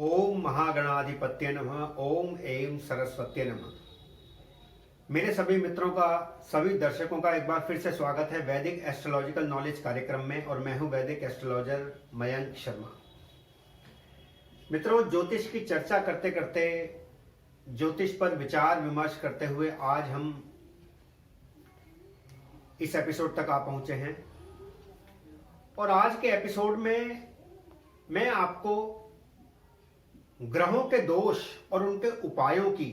ओम महागणाधिपत्य नमः। ओम ऐं सरस्वत्ये नमः। मेरे सभी मित्रों का, सभी दर्शकों का एक बार फिर से स्वागत है वैदिक एस्ट्रोलॉजिकल नॉलेज कार्यक्रम में। और मैं हूं वैदिक एस्ट्रोलॉजर मयंक शर्मा। मित्रों, ज्योतिष की चर्चा करते करते, ज्योतिष पर विचार विमर्श करते हुए आज हम इस एपिसोड तक आ पहुंचे हैं। और आज के एपिसोड में मैं आपको ग्रहों के दोष और उनके उपायों की,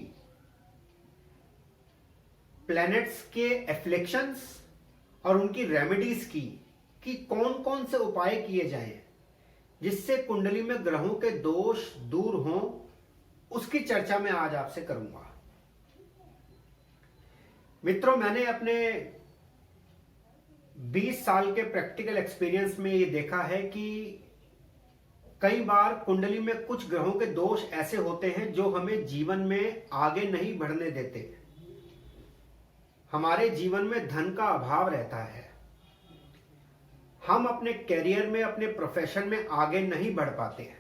प्लैनेट्स के एफ्लिक्शंस और उनकी रेमेडीज की कौन कौन से उपाय किए जाएं जिससे कुंडली में ग्रहों के दोष दूर हों, उसकी चर्चा मैं आज आपसे करूंगा। मित्रों, मैंने अपने 20 साल के प्रैक्टिकल एक्सपीरियंस में ये देखा है कि कई बार कुंडली में कुछ ग्रहों के दोष ऐसे होते हैं जो हमें जीवन में आगे नहीं बढ़ने देते। हमारे जीवन में धन का अभाव रहता है, हम अपने कैरियर में, अपने प्रोफेशन में आगे नहीं बढ़ पाते हैं,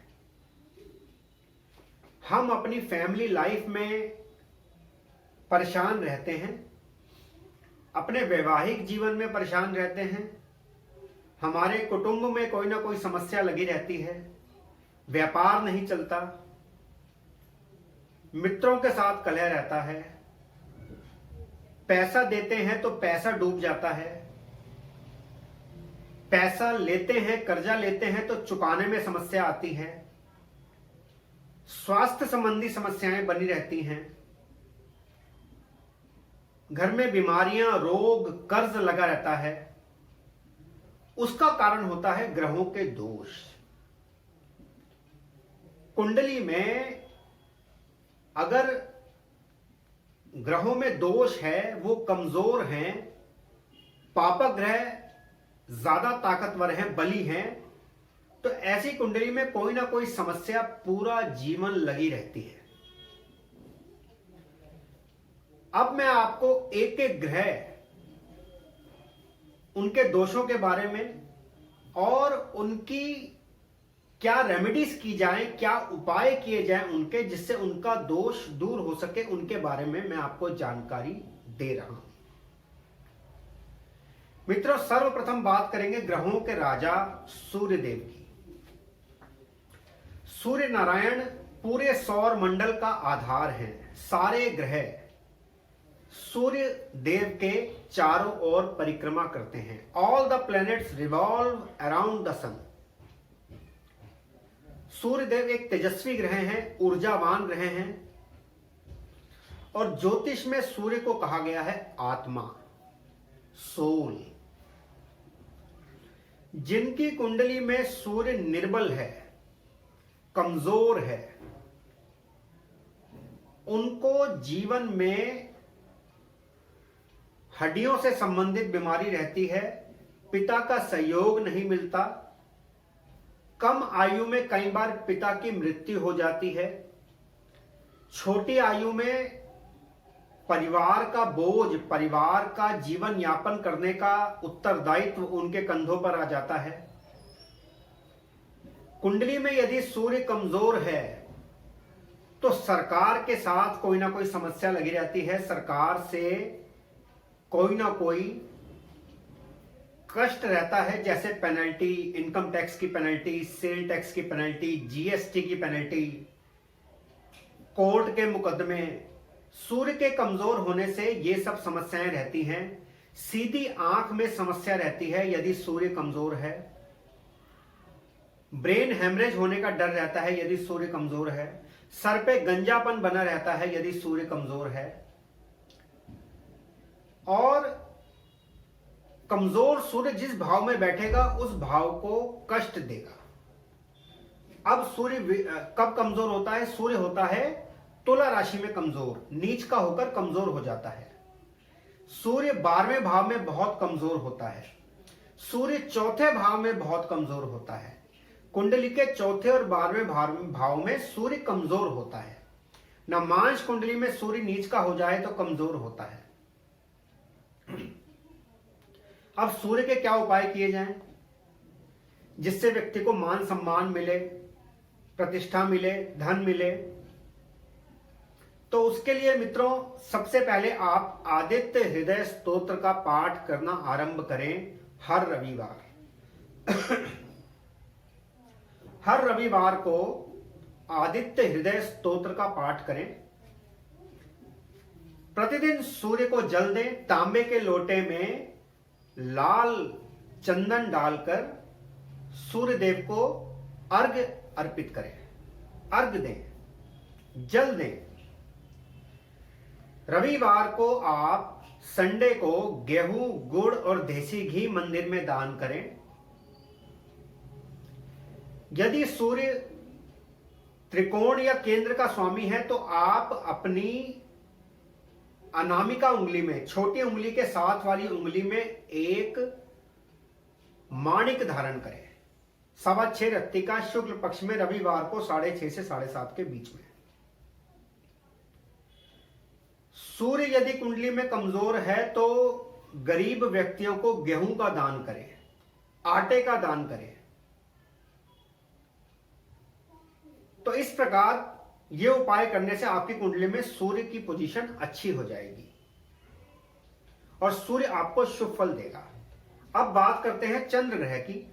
हम अपनी फैमिली लाइफ में परेशान रहते हैं, अपने वैवाहिक जीवन में परेशान रहते हैं, हमारे कुटुंब में कोई ना कोई समस्या लगी रहती है, व्यापार नहीं चलता, मित्रों के साथ कलह रहता है, पैसा देते हैं तो पैसा डूब जाता है, पैसा लेते हैं, कर्जा लेते हैं तो चुकाने में समस्या आती है, स्वास्थ्य संबंधी समस्याएं बनी रहती हैं, घर में बीमारियां, रोग, कर्ज लगा रहता है। उसका कारण होता है ग्रहों के दोष। कुंडली में अगर ग्रहों में दोष है, वो कमजोर हैं, पापक ग्रह ज्यादा ताकतवर हैं, बली हैं, तो ऐसी कुंडली में कोई ना कोई समस्या पूरा जीवन लगी रहती है। अब मैं आपको एक एक ग्रह, उनके दोषों के बारे में और उनकी क्या रेमेडीज की जाएं, क्या उपाय किए जाएं उनके, जिससे उनका दोष दूर हो सके, उनके बारे में मैं आपको जानकारी दे रहा हूं। मित्रों, सर्वप्रथम बात करेंगे ग्रहों के राजा सूर्य देव की। सूर्य नारायण पूरे सौर मंडल का आधार हैं। सारे ग्रह सूर्य देव के चारों ओर परिक्रमा करते हैं। All the planets revolve around the sun. सूर्य देव एक तेजस्वी ग्रह हैं, ऊर्जावान ग्रह हैं, और ज्योतिष में सूर्य को कहा गया है आत्मा, सोल। जिनकी कुंडली में सूर्य निर्बल है, कमजोर है, उनको जीवन में हड्डियों से संबंधित बीमारी रहती है, पिता का सहयोग नहीं मिलता, कम आयु में कई बार पिता की मृत्यु हो जाती है, छोटी आयु में परिवार का बोझ, परिवार का जीवन यापन करने का उत्तरदायित्व उनके कंधों पर आ जाता है। कुंडली में यदि सूर्य कमजोर है तो सरकार के साथ कोई ना कोई समस्या लगी रहती है, सरकार से कोई ना कोई कष्ट रहता है, जैसे पेनल्टी, इनकम टैक्स की पेनल्टी, सेल टैक्स की पेनल्टी, जीएसटी की पेनल्टी, कोर्ट के मुकदमे। सूर्य के कमजोर होने से ये सब समस्याएं रहती हैं। सीधी आंख में समस्या रहती है यदि सूर्य कमजोर है। ब्रेन हेमरेज होने का डर रहता है यदि सूर्य कमजोर है। सर पे गंजापन बना रहता है यदि सूर्य कमजोर है। और कमजोर सूर्य जिस भाव में बैठेगा उस भाव को कष्ट देगा। अब सूर्य कब कमजोर होता है? सूर्य होता है तुला राशि में कमजोर, नीच का होकर कमजोर हो जाता है। सूर्य 12वें भाव में बहुत कमजोर होता है। सूर्य चौथे भाव में बहुत कमजोर होता है। कुंडली के चौथे और 12वें भाव में सूर्य कमजोर होता है। न मांस कुंडली में सूर्य नीच का हो जाए तो कमजोर होता है। अब सूर्य के क्या उपाय किए जाएं जिससे व्यक्ति को मान सम्मान मिले, प्रतिष्ठा मिले, धन मिले। तो उसके लिए मित्रों सबसे पहले आप आदित्य हृदय स्तोत्र का पाठ करना आरंभ करें हर रविवार। हर रविवार को आदित्य हृदय स्तोत्र का पाठ करें। प्रतिदिन सूर्य को जल दें। तांबे के लोटे में लाल चंदन डालकर सूर्य देव को अर्घ्य अर्पित करें, अर्घ्य दें, जल दें। रविवार को आप संडे को गेहूं, गुड़ और देसी घी मंदिर में दान करें। यदि सूर्य त्रिकोण या केंद्र का स्वामी है तो आप अपनी अनामिका उंगली में, छोटी उंगली के साथ वाली उंगली में एक माणिक धारण करें। 6:15 रत्ती का शुक्ल पक्ष में रविवार को 6:30 से 7:30 के बीच में। सूर्य यदि कुंडली में कमजोर है तो गरीब व्यक्तियों को गेहूं का दान करें, आटे का दान करें। तो इस प्रकार ये उपाय करने से आपकी कुंडली में सूर्य की पोजीशन अच्छी हो जाएगी और सूर्य आपको शुभ फल देगा। अब बात करते हैं चंद्र ग्रह की।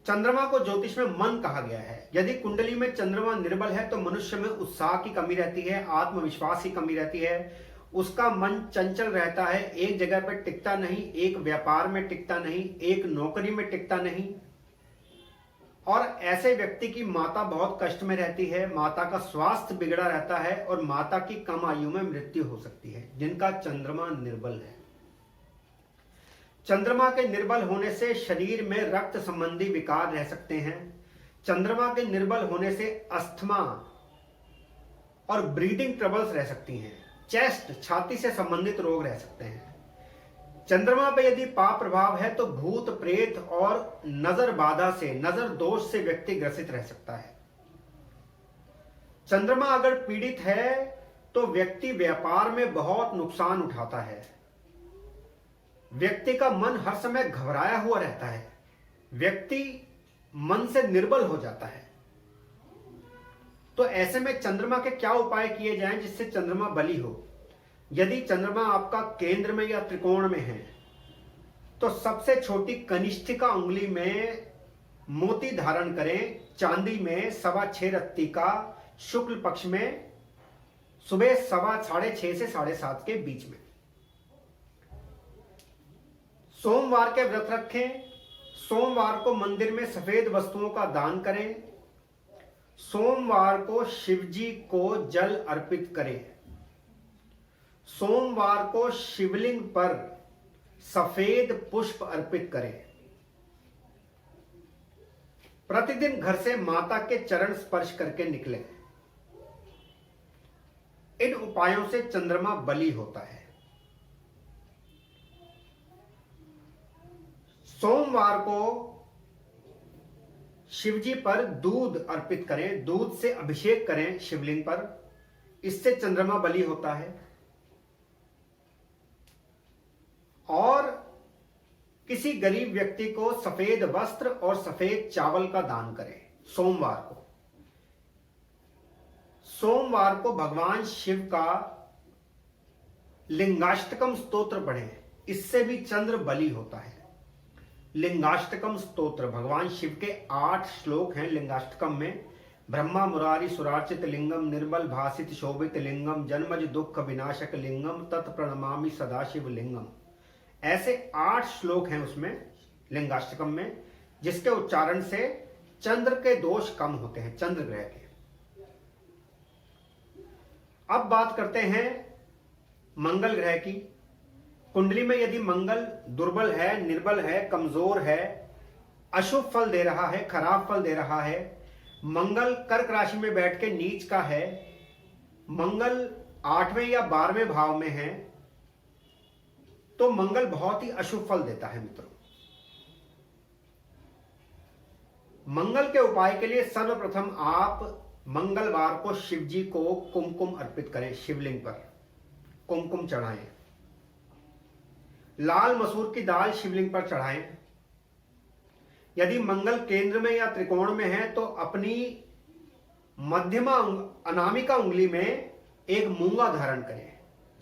चंद्रमा को ज्योतिष में मन कहा गया है। यदि कुंडली में चंद्रमा निर्बल है तो मनुष्य में उत्साह की कमी रहती है, आत्मविश्वास की कमी रहती है, उसका मन चंचल रहता है, एक जगह पर टिकता नहीं, एक व्यापार में टिकता नहीं, एक नौकरी में टिकता नहीं। और ऐसे व्यक्ति की माता बहुत कष्ट में रहती है, माता का स्वास्थ्य बिगड़ा रहता है और माता की कम आयु में मृत्यु हो सकती है, जिनका चंद्रमा निर्बल है। चंद्रमा के निर्बल होने से शरीर में रक्त संबंधी विकार रह सकते हैं। चंद्रमा के निर्बल होने से अस्थमा और ब्रीदिंग ट्रबल्स रह सकती हैं। चेस्ट, छाती से संबंधित रोग रह सकते हैं। चंद्रमा पर यदि पाप प्रभाव है तो भूत प्रेत और नजर बाधा से, नजर दोष से व्यक्ति ग्रसित रह सकता है। चंद्रमा अगर पीड़ित है तो व्यक्ति व्यापार में बहुत नुकसान उठाता है। व्यक्ति का मन हर समय घबराया हुआ रहता है। व्यक्ति मन से निर्बल हो जाता है। तो ऐसे में चंद्रमा के क्या उपाय किए जाएं जिससे चंद्रमा बली हो? यदि चंद्रमा आपका केंद्र में या त्रिकोण में है तो सबसे छोटी कनिष्ठिका उंगली में मोती धारण करें, चांदी में 6:15 रत्ती का शुक्ल पक्ष में सुबह 6:30 से 7:30 के बीच में। सोमवार के व्रत रखें। सोमवार को मंदिर में सफेद वस्तुओं का दान करें। सोमवार को शिवजी को जल अर्पित करें। सोमवार को शिवलिंग पर सफेद पुष्प अर्पित करें। प्रतिदिन घर से माता के चरण स्पर्श करके निकलें। इन उपायों से चंद्रमा बली होता है। सोमवार को शिवजी पर दूध अर्पित करें, दूध से अभिषेक करें शिवलिंग पर, इससे चंद्रमा बली होता है। और किसी गरीब व्यक्ति को सफेद वस्त्र और सफेद चावल का दान करें सोमवार को। सोमवार को भगवान शिव का लिंगाष्टकम स्तोत्र पढ़ें, इससे भी चंद्र बली होता है। लिंगाष्टकम स्तोत्र, भगवान शिव के 8 श्लोक हैं लिंगाष्टकम में। ब्रह्मा मुरारी सुरार्चित लिंगम, निर्मल भासित शोभित लिंगम, जन्मज दुख विनाशक लिंगम, तत्प्रणमामि सदाशिव लिंगम। ऐसे 8 श्लोक हैं उसमें लिंगाष्टकम में, जिसके उच्चारण से चंद्र के दोष कम होते हैं, चंद्र ग्रह के। अब बात करते हैं मंगल ग्रह की। कुंडली में यदि मंगल दुर्बल है, निर्बल है, कमजोर है, अशुभ फल दे रहा है, खराब फल दे रहा है, मंगल कर्क राशि में बैठ के नीच का है, मंगल 8वें या 12वें भाव में है, तो मंगल बहुत ही अशुभ फल देता है मित्रों। मंगल के उपाय के लिए सर्वप्रथम आप मंगलवार को शिव जी को कुमकुम अर्पित करें, शिवलिंग पर कुमकुम चढ़ाएं। लाल मसूर की दाल शिवलिंग पर चढ़ाएं। यदि मंगल केंद्र में या त्रिकोण में है तो अपनी मध्यमा अनामिका उंगली में एक मूंगा धारण करें।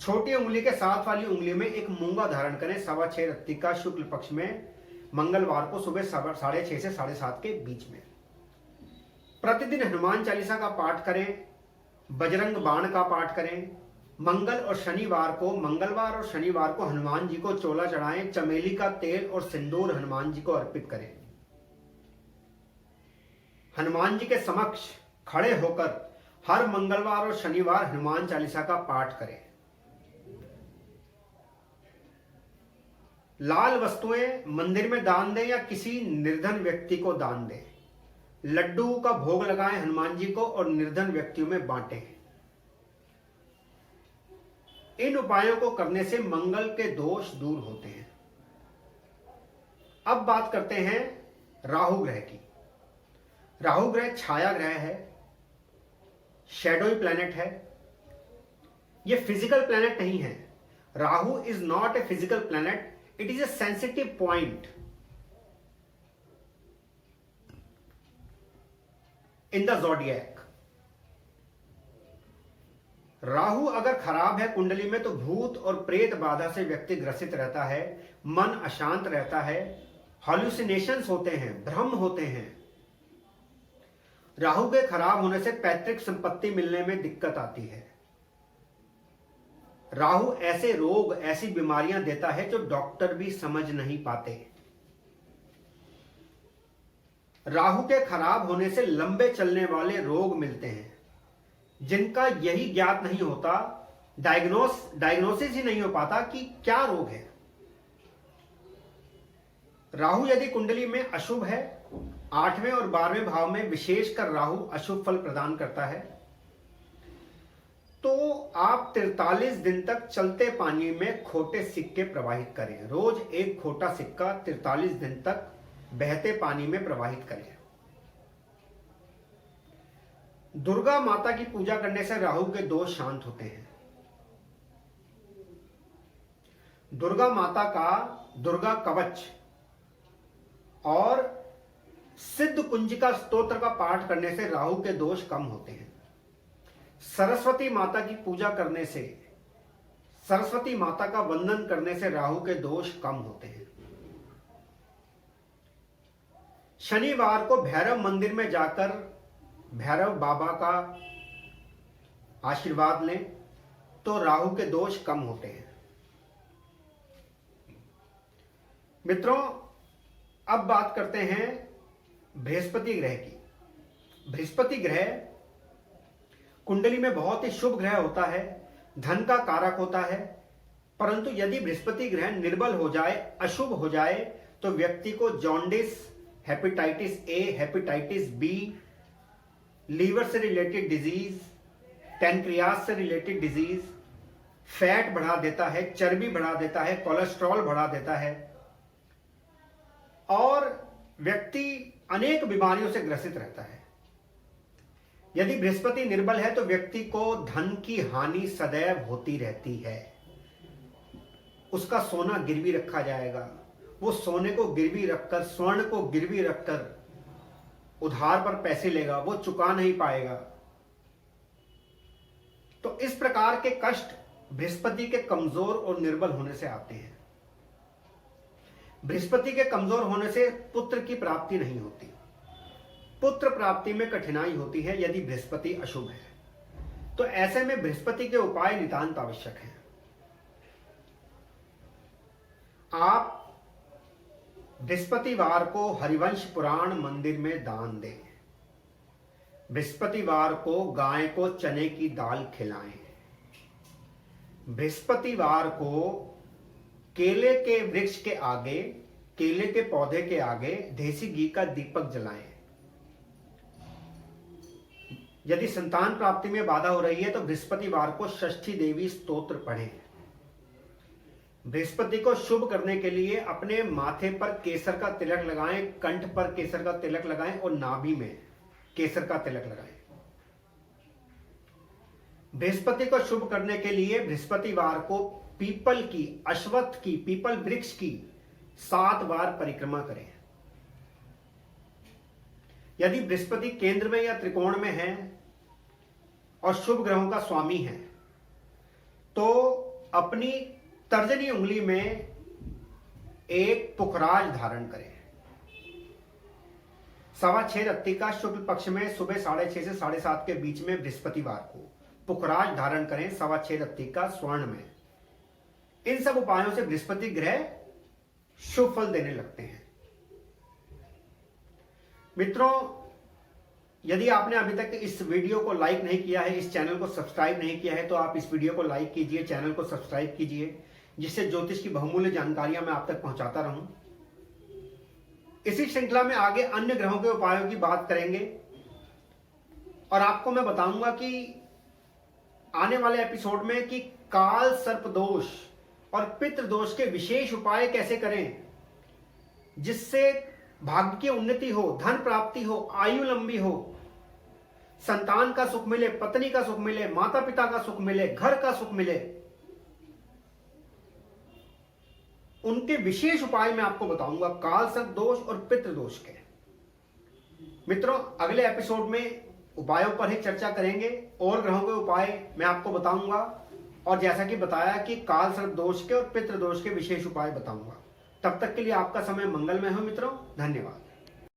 छोटी उंगली के साथ वाली उंगली में एक मूंगा धारण करें 6:15 रत्ती का शुक्ल पक्ष में मंगलवार को सुबह 6:30 से 7:30 के बीच में। प्रतिदिन हनुमान चालीसा का पाठ करें, बजरंग बाण का पाठ करें। मंगलवार और शनिवार को हनुमान जी को चोला चढ़ाएं। चमेली का तेल और सिंदूर हनुमान जी को अर्पित करें। हनुमान जी के समक्ष खड़े होकर हर मंगलवार और शनिवार हनुमान चालीसा का पाठ करें। लाल वस्तुएं मंदिर में दान दें या किसी निर्धन व्यक्ति को दान दें। लड्डू का भोग लगाएं हनुमान जी को और निर्धन व्यक्तियों में बांटें। इन उपायों को करने से मंगल के दोष दूर होते हैं। अब बात करते हैं राहु ग्रह की। राहु ग्रह छाया ग्रह है, शैडोई प्लैनेट है। यह फिजिकल प्लैनेट नहीं है। Rahu is not a physical planet, it is a sensitive point in the zodiac. Rahu अगर खराब है कुंडली में तो भूत और प्रेत बाधा से व्यक्ति ग्रसित रहता है, मन अशांत रहता है, हॉल्यूसिनेशंस होते हैं, भ्रम होते हैं। राहु के खराब होने से पैतृक संपत्ति मिलने में दिक्कत आती है। राहु ऐसे रोग, ऐसी बीमारियां देता है जो डॉक्टर भी समझ नहीं पाते। राहु के खराब होने से लंबे चलने वाले रोग मिलते हैं जिनका यही ज्ञात नहीं होता, डायग्नोसिस ही नहीं हो पाता कि क्या रोग है। राहु यदि कुंडली में अशुभ है, 8वें और 12वें भाव में विशेषकर राहु अशुभ फल प्रदान करता है, तो आप 43 दिन तक चलते पानी में खोटे सिक्के प्रवाहित करें। रोज एक खोटा सिक्का 43 दिन तक बहते पानी में प्रवाहित करें। दुर्गा माता की पूजा करने से राहु के दोष शांत होते हैं। दुर्गा माता का दुर्गा कवच और सिद्ध कुंजिका स्तोत्र का पाठ करने से राहु के दोष कम होते हैं। सरस्वती माता की पूजा करने से, सरस्वती माता का वंदन करने से राहु के दोष कम होते हैं। शनिवार को भैरव मंदिर में जाकर भैरव बाबा का आशीर्वाद लें तो राहु के दोष कम होते हैं। मित्रों, अब बात करते हैं बृहस्पति ग्रह की। बृहस्पति ग्रह कुंडली में बहुत ही शुभ ग्रह होता है, धन का कारक होता है, परंतु यदि बृहस्पति ग्रह निर्बल हो जाए, अशुभ हो जाए, तो व्यक्ति को jaundice, hepatitis A, hepatitis B, liver से रिलेटेड डिजीज, पैनक्रियास से रिलेटेड डिजीज, फैट बढ़ा देता है, चर्बी बढ़ा देता है, कोलेस्ट्रॉल बढ़ा देता है और व्यक्ति अनेक बीमारियों से ग्रसित रहता है। यदि बृहस्पति निर्बल है तो व्यक्ति को धन की हानि सदैव होती रहती है। उसका सोना गिरवी रखा जाएगा, वो सोने को गिरवी रखकर, स्वर्ण को गिरवी रखकर उधार पर पैसे लेगा, वो चुका नहीं पाएगा। तो इस प्रकार के कष्ट बृहस्पति के कमजोर और निर्बल होने से आते हैं। बृहस्पति के कमजोर होने से पुत्र की प्राप्ति नहीं होती। पुत्र प्राप्ति में कठिनाई होती है यदि बृहस्पति अशुभ है। तो ऐसे में बृहस्पति के उपाय नितांत आवश्यक हैं। आप बृहस्पतिवार को हरिवंश पुराण मंदिर में दान दें। बृहस्पतिवार को गाय को चने की दाल खिलाएं। बृहस्पतिवार को केले के वृक्ष के आगे, केले के पौधे के आगे देसी घी का दीपक जलाएं। यदि संतान प्राप्ति में बाधा हो रही है तो बृहस्पतिवार को षष्ठी देवी स्तोत्र पढ़ें। बृहस्पति को शुभ करने के लिए अपने माथे पर केसर का तिलक लगाएं, कंठ पर केसर का तिलक लगाएं और नाभि में केसर का तिलक लगाएं। बृहस्पति को शुभ करने के लिए बृहस्पतिवार को पीपल की, अश्वत्थ की, पीपल वृक्ष की 7 बार परिक्रमा करें। यदि बृहस्पति केंद्र में या त्रिकोण में है और शुभ ग्रहों का स्वामी है तो अपनी तर्जनी उंगली में एक पुखराज धारण करें। 6:15 रत्तिका शुक्ल पक्ष में सुबह 6:30 से 7:30 के बीच में बृहस्पतिवार को पुखराज धारण करें 6:15 रत्तिका स्वर्ण में। इन सब उपायों से बृहस्पति ग्रह शुभ फल देने लगते हैं। मित्रों, यदि आपने अभी तक इस वीडियो को लाइक नहीं किया है, इस चैनल को सब्सक्राइब नहीं किया है, तो आप इस वीडियो को लाइक कीजिए, चैनल को सब्सक्राइब कीजिए, जिससे ज्योतिष की बहुमूल्य जानकारियां मैं आप तक पहुंचाता रहूं। इसी श्रृंखला में आगे अन्य ग्रहों के उपायों की बात करेंगे और आपको मैं बताऊंगा कि आने वाले एपिसोड में कि काल सर्प दोष और पितृ दोष के विशेष उपाय कैसे करें, जिससे भाग्य की उन्नति हो, धन प्राप्ति हो, आयु लंबी हो, संतान का सुख मिले, पत्नी का सुख मिले, माता पिता का सुख मिले, घर का सुख मिले। उनके विशेष उपाय मैं आपको बताऊंगा, काल सर्प दोष और पितृ दोष के। मित्रों, अगले एपिसोड में उपायों पर ही चर्चा करेंगे और ग्रहों के उपाय मैं आपको बताऊंगा, और जैसा कि बताया कि काल सर्प दोष के और पितृ दोष के विशेष उपाय बताऊंगा। तब तक के लिए आपका समय मंगलमय हो मित्रों। धन्यवाद।